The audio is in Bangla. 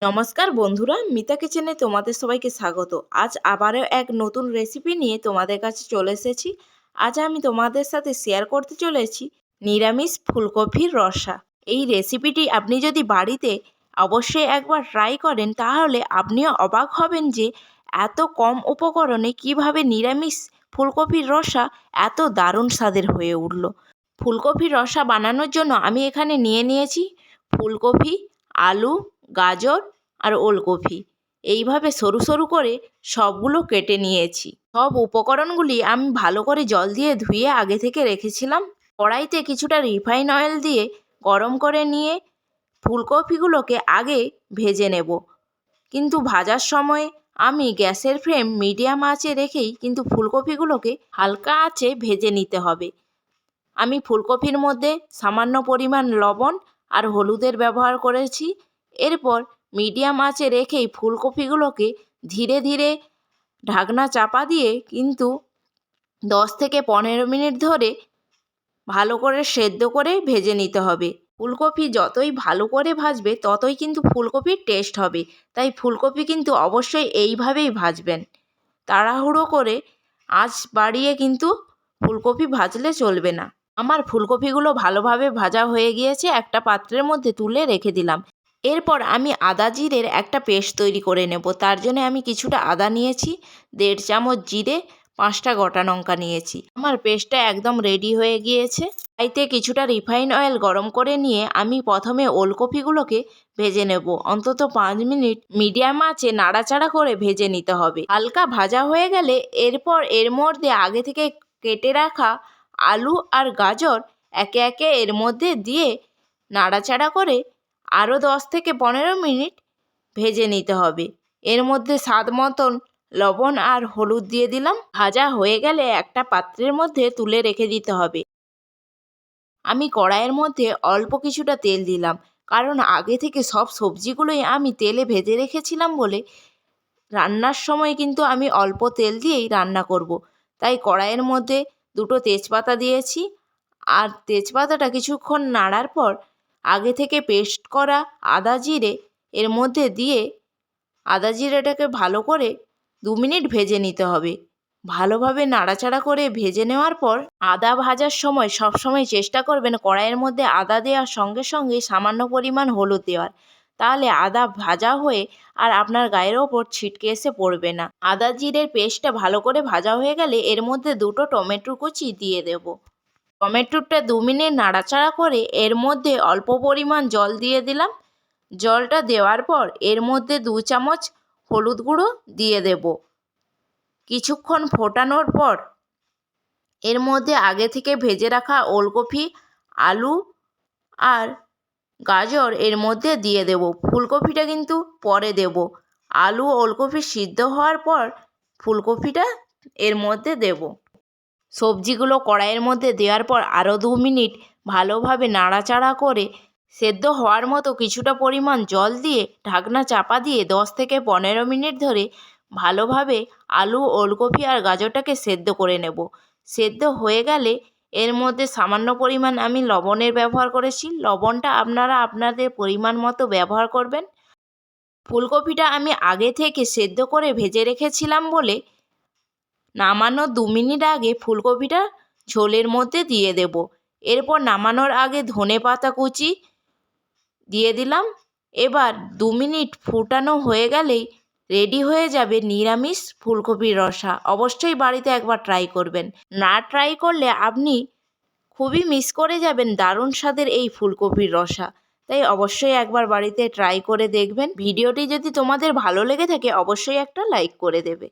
নমস্কার বন্ধুরা, মিতা কিচেনে তোমাদের সবাইকে স্বাগত। আজ আবারও এক নতুন রেসিপি নিয়ে তোমাদের কাছে চলে এসেছি। আজ আমি তোমাদের সাথে শেয়ার করতে চলেছি নিরামিষ ফুলকপির রসা। এই রেসিপিটি আপনি যদি বাড়িতে অবশ্যই একবার ট্রাই করেন তাহলে আপনিও অবাক হবেন যে এত কম উপকরণে কিভাবে নিরামিষ ফুলকপির রসা এত দারুণ স্বাদের হয়ে উঠল। ফুলকপির রসা বানানোর জন্য আমি এখানে নিয়েছি ফুলকপি, আলু, গাজর আর ওলকপি। এইভাবে সরু সরু করে সবগুলো কেটে নিয়েছি। সব উপকরণগুলি আমি ভালো করে জল দিয়ে ধুয়ে আগে থেকে রেখেছিলাম। কড়াইতে কিছুটা রিফাইন অয়েল দিয়ে গরম করে নিয়ে ফুলকপিগুলোকে আগে ভেজে নেব। কিন্তু ভাজার সময় আমি গ্যাসের ফ্লেম মিডিয়াম আঁচে রেখেই কিন্তু ফুলকপিগুলোকে হালকা আঁচে ভেজে নিতে হবে। আমি ফুলকপির মধ্যে সামান্য পরিমাণ লবণ আর হলুদের ব্যবহার করেছি। এরপর মিডিয়াম আঁচে রেখেই ফুলকপিগুলোকে ধীরে ধীরে ঢাকনা চাপা দিয়ে কিন্তু 10 থেকে 15 মিনিট ধরে ভালো করে সেদ্ধ করে ভেজে নিতে হবে। ফুলকপি যতই ভালো করে ভাজবে ততই কিন্তু ফুলকপির টেস্ট হবে। তাই ফুলকপি কিন্তু অবশ্যই এইভাবেই ভাজবেন। তাড়াহুড়ো করে আঁচ বাড়িয়ে কিন্তু ফুলকপি ভাজলে চলবে না। আমার ফুলকপিগুলো ভালোভাবে ভাজা হয়ে গিয়েছে, একটা পাত্রের মধ্যে তুলে রেখে দিলাম। এরপর আমি আদা জিরের একটা পেস্ট তৈরি করে নেব। তার জন্য আমি কিছুটা আদা নিয়েছি, 1.5 চামচ জিরে, 5টা গোটা লঙ্কা নিয়েছি। আমার পেস্টটা একদম রেডি হয়ে গিয়েছে। কড়াইতে কিছুটা রিফাইন অয়েল গরম করে নিয়ে আমি প্রথমে ওলকপিগুলোকে ভেজে নেব। অন্তত 5 মিনিট মিডিয়াম আঁচে নাড়াচাড়া করে ভেজে নিতে হবে। হালকা ভাজা হয়ে গেলে এরপর এর মধ্যে আগে থেকে কেটে রাখা আলু আর গাজর একে একে এর মধ্যে দিয়ে নাড়াচাড়া করে আরও 10 থেকে 15 মিনিট ভেজে নিতে হবে। এর মধ্যে স্বাদ মতন লবণ আর হলুদ দিয়ে দিলাম। ভাজা হয়ে গেলে একটা পাত্রের মধ্যে তুলে রেখে দিতে হবে। আমি কড়াইয়ের মধ্যে অল্প কিছুটা তেল দিলাম, কারণ আগে থেকে সব সবজিগুলোই আমি তেলে ভেজে রেখেছিলাম বলে রান্নার সময় কিন্তু আমি অল্প তেল দিয়েই রান্না করব। তাই কড়াইয়ের মধ্যে 2টো তেজপাতা দিয়েছি, আর তেজপাতাটা কিছুক্ষণ নাড়ার পর আগে থেকে পেস্ট করা আদা জিরে এর মধ্যে দিয়ে আদা জিরেটাকে ভালো করে 2 মিনিট ভেজে নিতে হবে। ভালোভাবে নাড়াচাড়া করে ভেজে নেওয়ার পর আদা ভাজার সময় সবসময় চেষ্টা করবেন কড়াইয়ের মধ্যে আদা দেওয়ার সঙ্গে সঙ্গে সামান্য পরিমাণ হলুদ দেওয়ার। তাহলে আদা ভাজা হয়ে আর আপনার গায়ের ওপর ছিটকে এসে পড়বে না। আদা জিরের পেস্টটা ভালো করে ভাজা হয়ে গেলে এর মধ্যে 2টো টমেটো কুচি দিয়ে দেব। টমেটোটা 2 মিনিট নাড়াচাড়া করে এর মধ্যে অল্প পরিমাণ জল দিয়ে দিলাম। জলটা দেওয়ার পর এর মধ্যে 2 চামচ হলুদ গুঁড়ো দিয়ে দেব। কিছুক্ষণ ফোটানোর পর এর মধ্যে আগে থেকে ভেজে রাখা ওলকপি, আলু আর গাজর এর মধ্যে দিয়ে দেব। ফুলকপিটা কিন্তু পরে দেব। আলু ওলকপি সিদ্ধ হওয়ার পর ফুলকপিটা এর মধ্যে দেব। সবজিগুলো কড়াইয়ের মধ্যে দেওয়ার পর আরও 2 মিনিট ভালোভাবে নাড়াচাড়া করে সেদ্ধ হওয়ার মতো কিছুটা পরিমাণ জল দিয়ে ঢাকনা চাপা দিয়ে 10 থেকে 15 মিনিট ধরে ভালোভাবে আলু ওলকপি আর গাজরটাকে সেদ্ধ করে নেব। সেদ্ধ হয়ে গেলে এর মধ্যে সামান্য পরিমাণ আমি লবণের ব্যবহার করেছি। লবণটা আপনারা আপনাদের পরিমাণ মতো ব্যবহার করবেন। ফুলকপিটা আমি আগে থেকে সেদ্ধ করে ভেজে রেখেছিলাম বলে নামানোর 2 মিনিট আগে ফুলকপিটা ঝোলের মধ্যে দিয়ে দেব। এরপর নামানোর আগে ধনেপাতা কুচি দিয়ে দিলাম। এবার 2 মিনিট ফুটানো হয়ে গেলেই রেডি হয়ে যাবে নিরামিষ ফুলকপির রসা। অবশ্যই বাড়িতে একবার ট্রাই করবেন। না ট্রাই করলে আপনি খুবই মিস করে যাবেন দারুণ স্বাদের এই ফুলকপির রসা। তাই অবশ্যই একবার বাড়িতে ট্রাই করে দেখবেন। ভিডিওটি যদি তোমাদের ভালো লেগে থাকে অবশ্যই একটা লাইক করে দেবে।